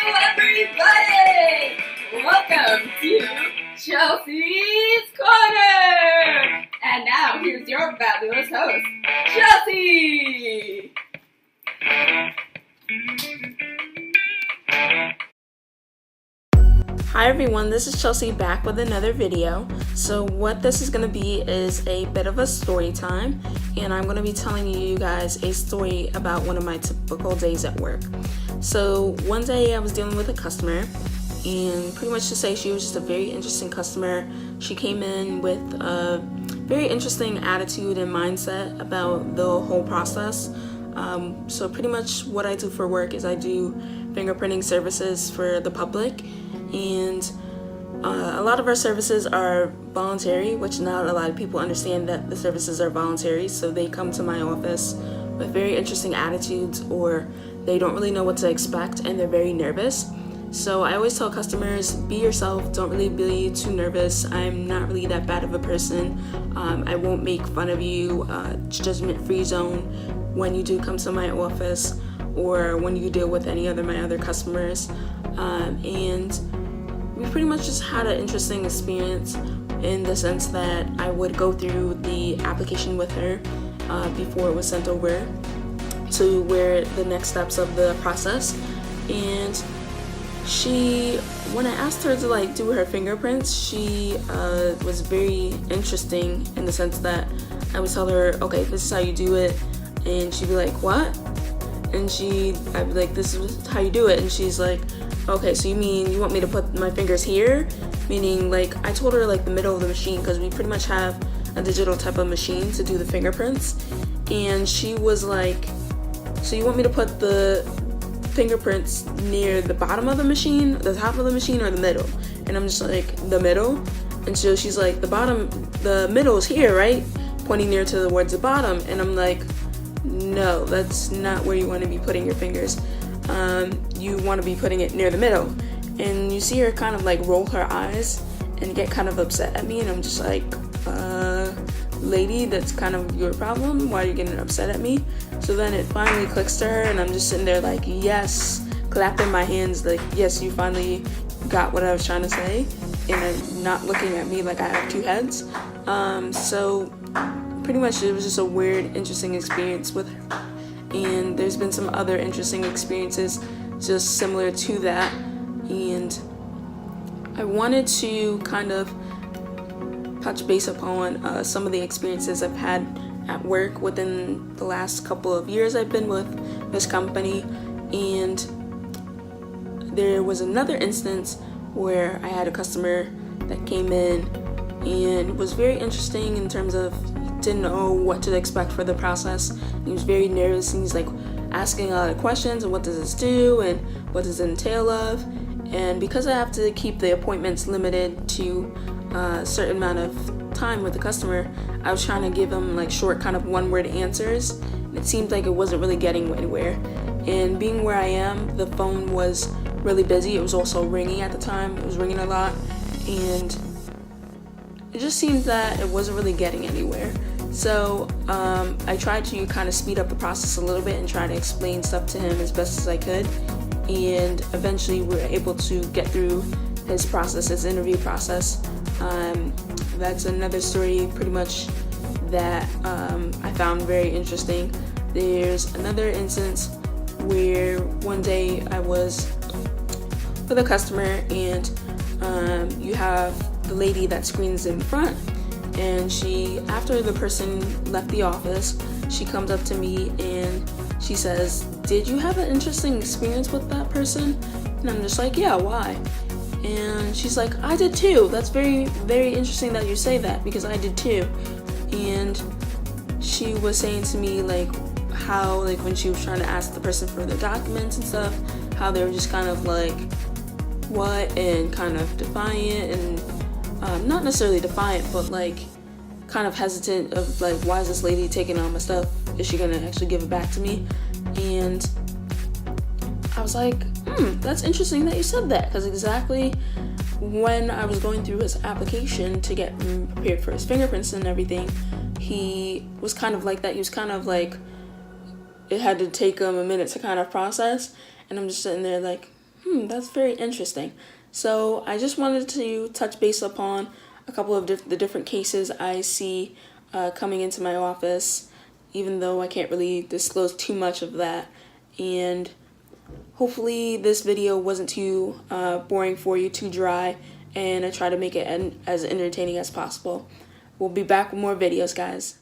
everybody! Welcome to Chelsea's Corner! And now, here's your fabulous host, Chelsea! Hi everyone, this is Chelsea back with another video. So what this is going to be is a bit of a story time, and I'm going to be telling you guys a story about one of my typical days at work. So one day I was dealing with a customer, and pretty much to say she was just a very interesting customer. She came in with a very interesting attitude and mindset about the whole process. So pretty much what I do for work is I do fingerprinting services for the public, and a lot of our services are voluntary, which not a lot of people understand that the services are voluntary. So they come to my office with very interesting attitudes, or they don't really know what to expect and they're very nervous. So I always tell customers, be yourself, don't really be too nervous. I'm not really that bad of a person. I won't make fun of you, judgment-free zone when you do come to my office or when you deal with any other my other customers. And we pretty much just had an interesting experience in the sense that I would go through the application with her before it was sent over to where the next steps of the process. And when I asked her to do her fingerprints, she was very interesting in the sense that I would tell her, okay, this is how you do it, and she'd be like, what? And I'd be like, this is how you do it, and she's like, okay, so you mean you want me to put my fingers here? Meaning, I told her the middle of the machine, because we pretty much have a digital type of machine to do the fingerprints, and she was like, so you want me to put the fingerprints near the bottom of the machine, the top of the machine, or the middle? And I'm just like, the middle? And so she's like, the middle is here, right? Pointing near towards the bottom. And I'm like, no, that's not where you want to be putting your fingers. You want to be putting it near the middle. And you see her kind of roll her eyes and get kind of upset at me, and I'm just like, lady, that's kind of your problem. Why are you getting upset at me? So then it finally clicks to her, and I'm just sitting there yes, clapping my hands yes, you finally got what I was trying to say, and not looking at me like I have two heads. So pretty much it was just a weird, interesting experience with her. And there's been some other interesting experiences just similar to that, and I wanted to kind of touch base upon some of the experiences I've had at work within the last couple of years I've been with this company. And there was another instance where I had a customer that came in and it was very interesting in terms of didn't know what to expect for the process. He was very nervous, and he's asking a lot of questions, and what does this do, and what does it entail of? And because I have to keep the appointments limited to a certain amount of time with the customer, I was trying to give him short kind of one-word answers, and it seemed like it wasn't really getting anywhere. And being where I am, the phone was really busy. It was also ringing at the time. It was ringing a lot, and it just seemed that it wasn't really getting anywhere. So I tried to kind of speed up the process a little bit and try to explain stuff to him as best as I could. And eventually we were able to get through his process, his interview process. That's another story pretty much that I found very interesting. There's another instance where one day I was with a customer, and you have the lady that screens in front, and after the person left the office, she comes up to me and she says, did you have an interesting experience with that person? And I'm just like, yeah, why? And she's like, I did too. That's very, very interesting that you say that, because I did too. And she was saying to me how when she was trying to ask the person for their documents and stuff, how they were just kind of what, and kind of defiant, and not necessarily defiant, but kind of hesitant of why is this lady taking all my stuff? Is she gonna actually give it back to me? And I was like, that's interesting that you said that, because exactly when I was going through his application to get prepared for his fingerprints and everything, he was kind of like that. He was kind of it had to take him a minute to kind of process, and I'm just sitting there That's very interesting. So I just wanted to touch base upon a couple of the different cases I see coming into my office, even though I can't really disclose too much of that. And hopefully this video wasn't too boring for you, too dry, and I try to make it as entertaining as possible. We'll be back with more videos, guys.